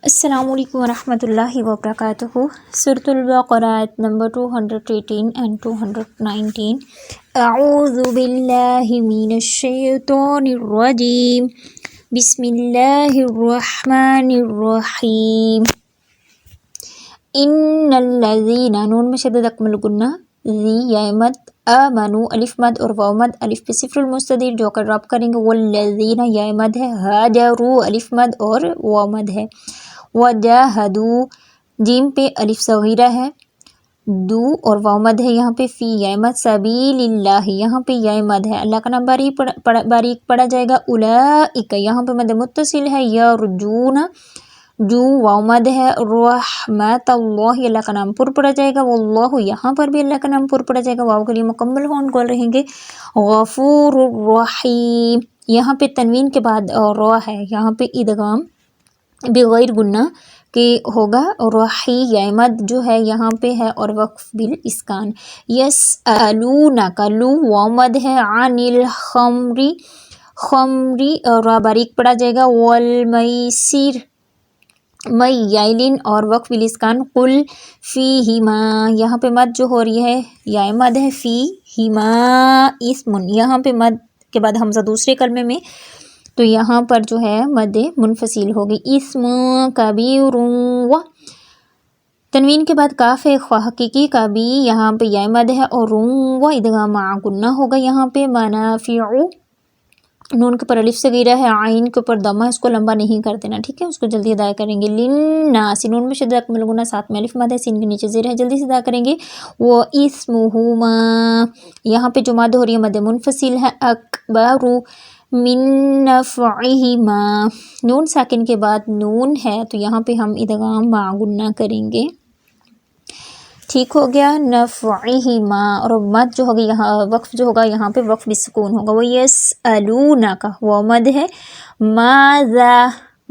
السلام علیکم ورحمۃ اللہ وبرکاتہ۔ سورۃ البقرہ نمبر 218 and 219۔ اعوذ باللہ من الشیطان الرجیم، بسم اللہ الرحمن الرحیم۔ ان الذین، نون میں شدد اکمل گنہ، ذی یا مد، آمنو الف مد اور واو مد، الف پہ صفر المستدیر جو کر رب کریں گے، والذین یا مد ہے، ہاجروا الف مد اور واو مد ہے، وجاہدوا جیم پہ الف صغیرہ ہے، دو اور واو مد ہے یہاں پہ، فی یا مد، سبیل اللہ یہاں پہ یا مد ہے، اللہ کا نام باریک پڑھا جائے گا، اولئک یہاں پہ مد متصل ہے، یرجون جو واو مد ہے، رحمت اللہ اللہ کا نام پر پڑھا جائے گا، واللہ یہاں پر بھی اللہ کا نام پر پڑھا جائے گا، واو کے لیے مکمل ہون گول رہیں گے، غفور الرحیم یہاں پہ تنوین کے بعد را ہے، یہاں پہ ادغام بغیر گنہ کہ ہوگا، رحی یا مد جو ہے یہاں پہ ہے اور وقف بالاسکان، یسألونک لو واو مد ہے، عن الخمری خمری را باریک پڑھا جائے گا، والمیسر میلین اور وقف بالاسکان، قل فیہما یہاں پہ مد جو ہو رہی ہے یا مد ہے، فیہما اسم یہاں پہ مد کے بعد حمزہ دوسرے کلمے میں تو یہاں پر جو ہے مد منفصل ہوگی، اسم کبیر و تنوین کے بعد کاف ہے، حقیقی کا بھی یہاں پہ یا مد ہے اور و ادغام مع گنہ ہوگا، یہاں پہ منافع نون کے اوپر الف صغیرہ ہے، عین کے اوپر دمہ، اس کو لمبا نہیں کر دینا، ٹھیک ہے، اس کو جلدی ادا کریں گے، للناس نون میں شدہ اکمل گنہ، ساتھ میں الف مد ہے، سین کے نیچے زیر ہے، جلدی سے ادا کریں گے، وہ اسمہما یہاں پہ جو مد ہو رہی ہے مد منفصل ہے، اکبر من نفعہما نون ساکن کے بعد نون ہے تو یہاں پہ ہم ادغام مع گنہ کریں گے، ٹھیک ہو گیا، نفعہما اور مد جو ہوگی یہاں وقف جو ہوگا یہاں پہ وقف بالسکون ہوگا، وہ یسألونک وہ مد ہے، ماذا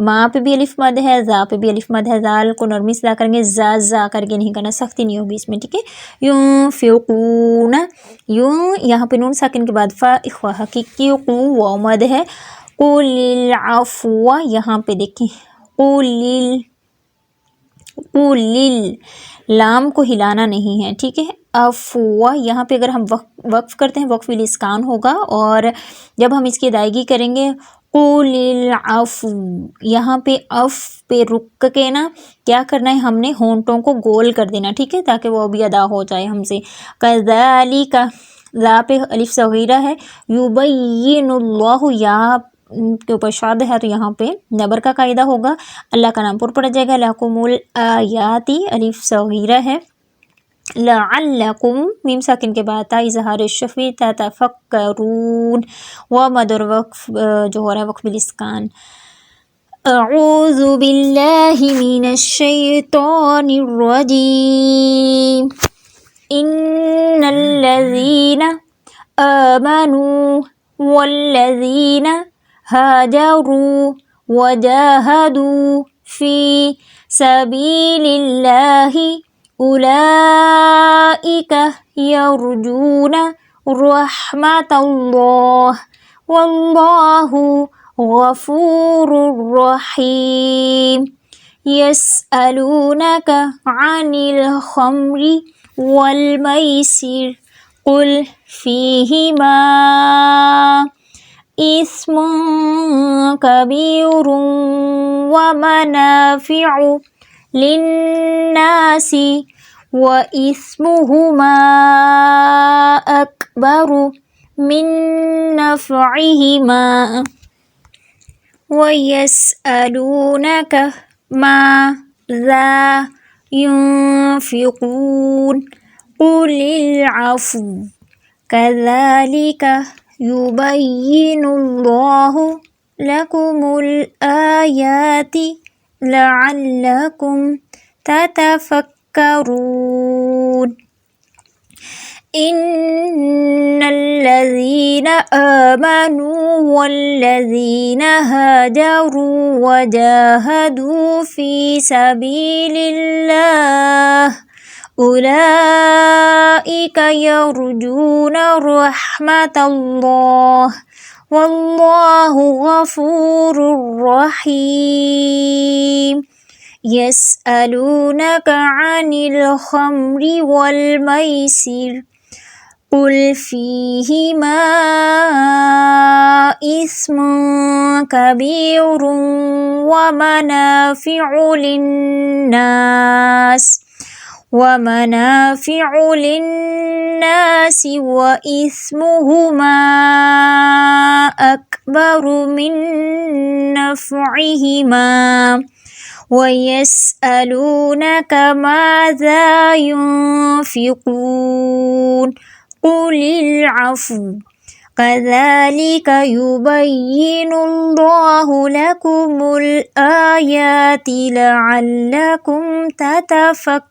ما پہ بھی الف مد ہے، زا پہ بھی الف مد ہے، زال کو نرمی سے ادا کریں گے، زا کر کے نہیں کرنا، سختی نہیں ہوگی اس میں، ٹھیک ہے، ينفقون یہاں پہ نون ساکن کے بعد فا اخوا حقیقی، قو واو مد ہے، قل العفو یہاں پہ دیکھیں، قل لام کو ہلانا نہیں ہے، ٹھیک ہے، افوا یہاں پہ اگر ہم وقف کرتے ہیں وقف بالاسکان ہوگا، اور جب ہم اس کی ادائیگی کریں گے قل العفو یہاں پہ اف پہ رک کے نا کیا کرنا ہے ہم نے ہونٹوں کو گول کر دینا، ٹھیک ہے، تاکہ وہ بھی ادا ہو جائے ہم سے، کذالک لا پہ الف صغیرہ ہے، یبین اللہ یا کے اوپر شاد ہے تو یہاں پہ نبر کا قاعدہ ہوگا، اللہ کا نام پر پڑا جائے گا، لکم الآیاتی الف صغیرہ ہے، لعلکم میم ساکن کے بعد تا اظہار الشفی تتفکرون، و مد اور وقف جو ہو رہا ہے وقف بالاسکان، اعوذ باللہ من الشیطان الرجیم، ان الذین آمنوا والذین هاجروا وجاهدوا في سبيل الله أولئك يرجون رحمة الله والله غفور رحيم، يسألونك عن الخمر والميسر قل فيهما اسم کبیر ومنافع للناس واسمہما اکبر من نفعہما، ویسألونک ماذا ينفقون قل العفو کذالک یبین اللہ لکم الآیات لعلکم تتفکرون، ان الذین آمنوا والذین هاجروا وجاهدوا فی سبیل اللہ أولئك يرجون رحمة الله والله غفور رحيم يسألونك عن الخمر والميسر قل فيهما إثم كبير ومنافع للناس وإثمهما أكبر من نفعهما ويسألونك ماذا ينفقون قل العفو كذلك يبين الله لكم الآيات لعلكم تتفكرون.